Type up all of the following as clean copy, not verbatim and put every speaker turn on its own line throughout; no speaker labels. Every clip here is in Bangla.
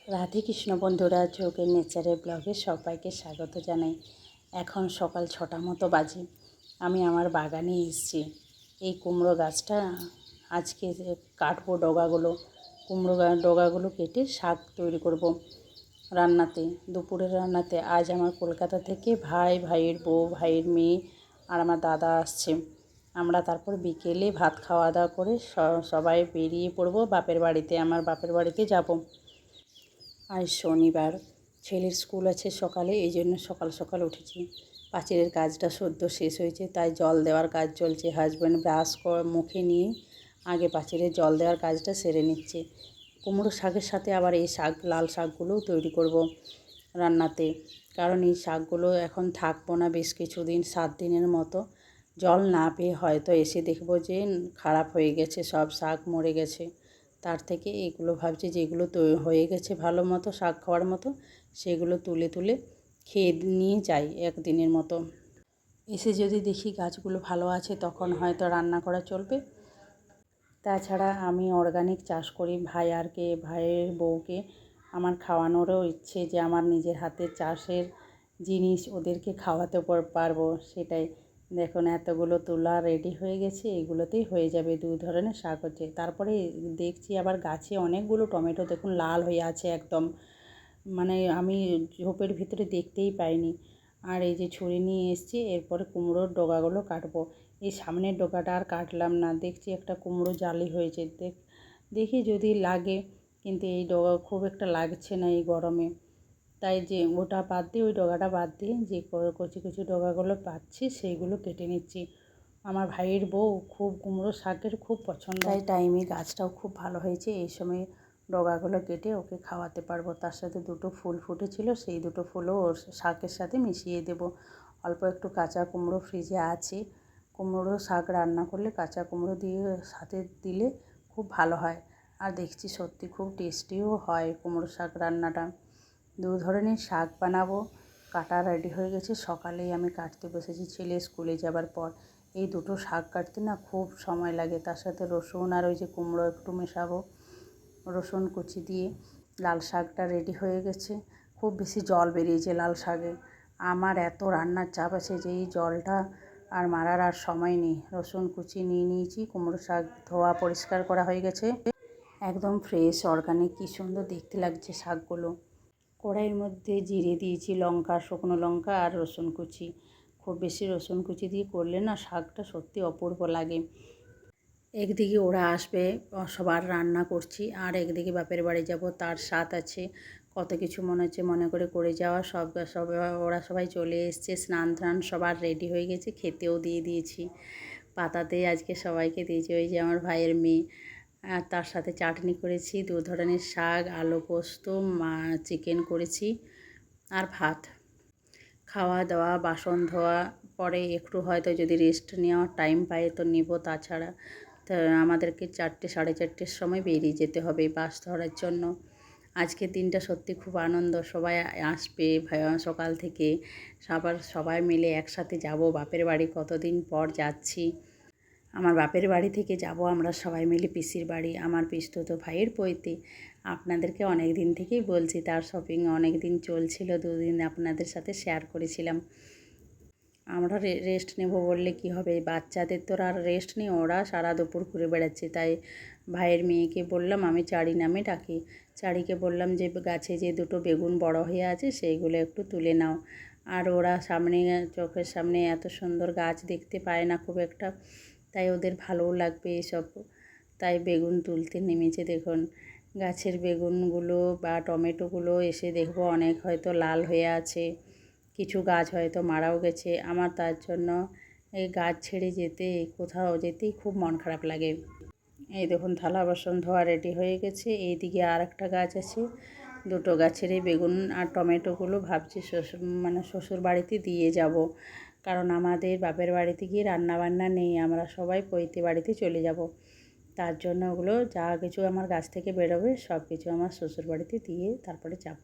রাধে কৃষ্ণ বন্ধুরা, যোগের নেচারের ব্লগে সবাইকে স্বাগত জানাই। এখন সকাল 6টা মতো বাজে। আমি আমার বাগানে এসেছি। এই কুমড়ো গাছটা আজকে কাটবো ডগাগুলো। কুমড়ো ডগাগুলো কেটে শাক তৈরি করব রান্নাতে, দুপুরের রান্নাতে। আজ আমার কলকাতা থেকে ভাইয়ের বউ, ভাইয়ের মেয়ে আর আমার দাদা আসছে। আমরা তারপর বিকেলে ভাত খাওয়া দাওয়া করে সবাই বেরিয়ে পড়বো বাপের বাড়িতে। আমার বাপের বাড়িতে যাব। আজ শনিবার, ছেলের স্কুল আছে সকালে, এই জন্য সকাল সকাল উঠেছি। পাঁচিলের কাজটা সদ্য শেষ হয়েছে, তাই জল দেওয়ার কাজ চলছে। হাজব্যান্ড ব্রাশ মুখে নিয়ে আগে পাঁচিলের জল দেওয়ার কাজটা সেরে নিচ্ছে। কুমড়ো শাকের সাথে আবার এই শাক, লাল শাকগুলোও তৈরি করব রান্নাতে। কারণ এই শাকগুলো এখন থাকবো না বেশ কিছুদিন, 7 দিনের মতো। জল না পেয়ে হয়তো এসে দেখব যে খারাপ হয়ে গেছে, সব শাক মরে গেছে। তার থেকে এগুলো ভাবছি যেগুলো হয়ে গেছে ভালো মতো, শাক খাওয়ার মতো, সেগুলো তুলে তুলে খেয়ে নিয়ে যাই একদিনের মতো। এসে যদি দেখি গাছগুলো ভালো আছে, তখন হয়তো রান্না করা চলবে। তাছাড়া আমি অর্গানিক চাষ করি। ভাইয়ের বউকে আমার খাওয়ানোরও ইচ্ছে যে আমার নিজের হাতের চাষের জিনিস ওদেরকে খাওয়াতে পারবো। সেটাই দেখুন, এতগুলো তুলা রেডি হয়ে গেছে, এগুলোতেই হয়ে যাবে। 2 ধরনের শাক হচ্ছে। তারপরে দেখছি আবার গাছে অনেকগুলো টমেটো, দেখুন লাল হয়ে আছে একদম, মানে আমি ঝোপের ভিতরে দেখতেই পাইনি। আর এই যে ছুরি নিয়ে এসেছি, এরপরে কুমড়োর ডগাগুলো কাটবো। এই সামনের ডগাটা আর কাটলাম না, দেখছি একটা কুমড়ো জালি হয়েছে, দেখি যদি লাগে। কিন্তু এই ডগা খুব একটা লাগছে না এই গরমে, তাই যে ওটা বাদ দিয়ে, ওই ডগাটা বাদ দিয়ে যে কচি কচি ডগাগুলো পাচ্ছি সেইগুলো কেটে নিচ্ছি। আমার ভাইয়ের বউ খুব কুমড়ো শাকের খুব পছন্দ, তাই টাইমে গাছটাও খুব ভালো হয়েছে। এই সময় ডগাগুলো কেটে ওকে খাওয়াতে পারবো। তার সাথে 2টো ফুল ফুটেছিল, সেই 2টো ফুলও ওর শাকের সাথে মিশিয়ে দেব। অল্প একটু কাঁচা কুমড়ো ফ্রিজে আছে। কুমড়ো শাক রান্না করলে কাঁচা কুমড়ো দিয়ে সাথে দিলে খুব ভালো হয়। আর দেখছি সত্যি খুব টেস্টিও হয় কুমড়ো শাক রান্নাটা। 2 ধরনের শাক বানাবো। কাটা রেডি হয়ে গেছে, সকালেই আমি কাটতে বসেছি ছেলে স্কুলে যাবার পর। এই 2টো শাক কাটতে না খুব সময় লাগে। তার সাথে রসুন আর ওই যে কুমড়ো একটু মেশাবো, রসুন কুচি দিয়ে। লাল শাকটা রেডি হয়ে গেছে। খুব বেশি জল বেরিয়েছে লাল শাকে। আমার এত রান্নার চাপ আছে যে এই জলটা আর মারার আর সময় নেই। রসুন কুচি নিয়ে নিয়েছি, কুমড়ো শাক ধোয়া পরিষ্কার করা হয়ে গেছে, একদম ফ্রেশ অর্গানিক। কী সুন্দর দেখতে লাগছে শাকগুলো। কড়াইয়ের মধ্যে জিরে দিয়েছি, লঙ্কা, শুকনো লঙ্কা আর রসুন কুচি। খুব বেশি রসুন কুচি দিয়ে করলে না শাকটা সত্যি অপূর্ব লাগে। একদিকে ওরা আসবে, সবার রান্না করছি, আর একদিকে বাপের বাড়ি যাব, তার স্বাদ আছে। কত কিছু মনে করে যাওয়া। সব ওরা সবাই চলে এসছে, স্নান ধান সবার রেডি হয়ে গেছে, খেতেও দিয়ে দিয়েছি। পাতাতে আজকে সবাইকে দিয়েছি। ওই যে আমার ভাইয়ের মেয়ে, আর তার সাথে চাটনি করেছি, 2 ধরনের শাক, আলু পোস্ত, চিকেন করেছি আর ভাত। খাওয়া দাওয়া, বাসন ধোয়া, পরে একটু হয়তো যদি রেস্ট নেওয়ার টাইম পাই তো নেব। তাছাড়া তা আমাদেরকে 4টে, 4:30-র সময় বেরিয়ে যেতে হবে বাস ধরার জন্য। আজকের দিনটা সত্যি খুব আনন্দ। সবাই আসবে সকাল থেকে। সবাই মিলে একসাথে যাব বাপের বাড়ি। কতদিন পর যাচ্ছি। আমার বাপের বাড়ি থেকে যাব আমরা সবাই মিলে পিসির বাড়ি, আমার পিসতুতো ভাইয়ের বইতে। আপনাদেরকে অনেক দিন থেকেই বলছি, তার শপিং অনেক দিন চলছিল, 2 দিন আপনাদের সাথে শেয়ার করেছিলাম। আমরা রেস্ট নেব বললে কি হবে, বাচ্চাদের তো আর রেস্ট নেই, ওরা সারা দুপুর ঘুরে বেড়াচ্ছে। তাই ভাইয়ের মেয়েকে বললাম, আমি চারি নামে ডাকি, চারিকে বললাম যে গাছে যে 2টো বেগুন বড় হয়ে আছে সেইগুলো একটু তুলে নাও। আর ওরা চোখের সামনে এত সুন্দর গাছ দেখতে পায় না খুব একটা, তাই ওদের ভালোও লাগবে এসব। তাই বেগুন তুলতে নেমেছে। দেখুন গাছের বেগুনগুলো বা টমেটোগুলো এসে দেখব অনেক হয়তো লাল হয়ে আছে, কিছু গাছ হয়তো মারাও গেছে। আমার তার জন্য এই গাছ ছেড়ে কোথাও যেতেই খুব মন খারাপ লাগে। এই দেখুন থালা বাসন ধোয়া রেডি হয়ে গেছে। এইদিকে আর একটা গাছ আছে, 2টো গাছেরই বেগুন আর টমেটোগুলো ভাবছি শ্বশুর বাড়িতে দিয়ে যাব। কারণ আমাদের বাপের বাড়িতে গিয়ে রান্নাবান্না নেই, আমরা সবাই পৈতে বাড়িতে চলে যাব। তার জন্য ওগুলো যা কিছু আমার গাছ থেকে বেরোবে সব কিছু আমার শ্বশুর বাড়িতে দিয়ে তারপরে যাব।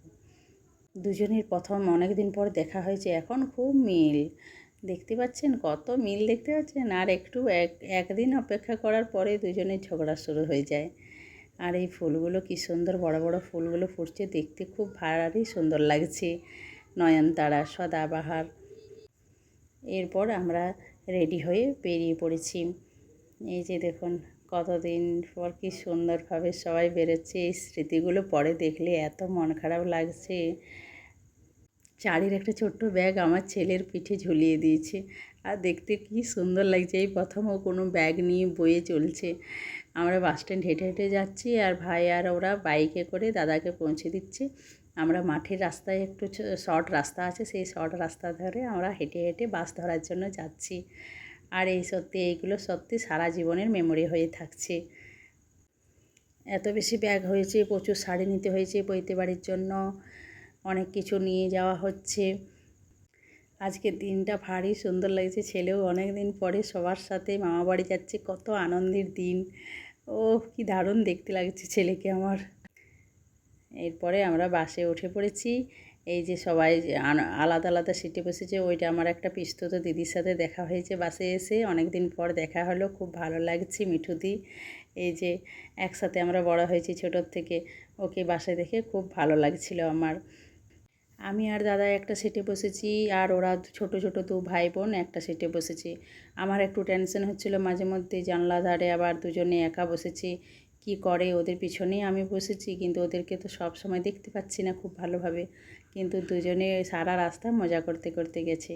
দুজনের প্রথম অনেক দিন পর দেখা হয়েছে, এখন খুব মিল দেখতে পাচ্ছেন, কত মিল দেখতে পাচ্ছেন। আর একদিন অপেক্ষা করার পরে দুজনের ঝগড়া শুরু হয়ে যায়। আর এই ফুলগুলো কি সুন্দর বড় বড় ফুলগুলো ফুটছে, দেখতে খুব ভারী সুন্দর লাগছে, নয়নতারা, সদাবাহার। এরপর আমরা রেডি হয়ে বেরিয়ে পড়েছি। এই যে দেখুন কতদিন পর কি সুন্দরভাবে সবাই বেরোচ্ছে। এই স্মৃতিগুলো পরে দেখলে এত মন খারাপ লাগছে। চারির একটা ছোট্ট ব্যাগ আমার ছেলের পিঠে ঝুলিয়ে দিয়েছে, আর দেখতে কি সুন্দর লাগছে। এই প্রথম ও কোনো ব্যাগ নিয়ে বয়ে চলছে। আমরা বাস স্ট্যান্ড হেঁটে হেঁটে যাচ্ছি, আর ভাই আর ওরা বাইকে করে দাদাকে পৌঁছে দিচ্ছে। আমরা মাঠের রাস্তায় একটু শর্ট রাস্তা আছে, সেই শর্ট রাস্তা ধরে আমরা হেঁটে হেঁটে বাস ধরার জন্য যাচ্ছি। আর এইগুলো সত্যি সারা জীবনের মেমোরি হয়ে থাকছে। এত বেশি ব্যাগ হয়েছে, প্রচুর শাড়ি নিতে হয়েছে পৈতে বাড়ির জন্য, অনেক কিছু নিয়ে যাওয়া হচ্ছে। আজকের দিনটা ভারী সুন্দর লাগছে। ছেলেও অনেক দিন পরে সবার সাথে মামা বাড়ি যাচ্ছে, কত আনন্দের দিন। ও কি দারুণ দেখতে লাগছে ছেলেকে আমার। এরপরে আমরা বাসে উঠে পড়েছি। এই যে সবাই আলাদা আলাদা সিটে বসেছে। ওইটা আমার একটা পিসতুতো দিদির সাথে দেখা হয়েছে বাসে এসে, অনেক দিন পর দেখা হলো, খুব ভালো লাগছে মিঠুদি। এই যে একসাথে আমরা বড় হয়েছি ছোটোর থেকে, ওকে বাসে দেখে খুব ভালো লাগছিল আমার। আমি আর দাদা একটা সিটে বসেছি, আর ওরা ছোট ছোট দু ভাই বোন একটা সিটে বসেছি। আমার একটু টেনশন হচ্ছিল মাঝে মধ্যে, জানলা ধারে আবার দুজনে একা বসেছি, কি করে ওদের পিছনেই আমি বসেছি, কিন্তু ওদেরকে তো সব সময় দেখতে পাচ্ছি না খুব ভালোভাবে। কিন্তু দুজনে সারা রাস্তা মজা করতে করতে গেছে।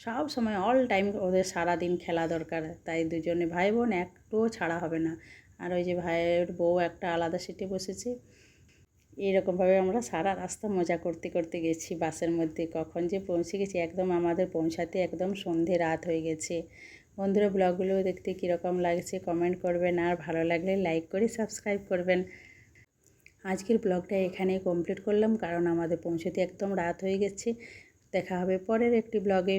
সব সময় অল টাইম ওদের সারা দিন খেলা দরকার, তাই দুজনে ভাই বোন একটুও ছাড়া হবে না। আর ওই যে ভাইয়ের বউ একটা আলাদা সিটে বসেছে। এইরকমভাবে আমরা সারা রাস্তা মজা করতে করতে গেছি বাসের মধ্যে। কখন যে পৌঁছে গেছি, একদম আমাদের পৌঁছাতে একদম সন্ধে রাত হয়ে গেছে। বন্ধুরা, ব্লগগুলো দেখতে কীরকম লাগছে কমেন্ট করবেন, আর ভালো লাগলে লাইক করে সাবস্ক্রাইব করবেন। আজকের ব্লগটা এখানেই কমপ্লিট করলাম, কারণ আমাদের পৌঁছতে একদম রাত হয়ে গেছে। দেখা হবে পরের একটি ব্লগে।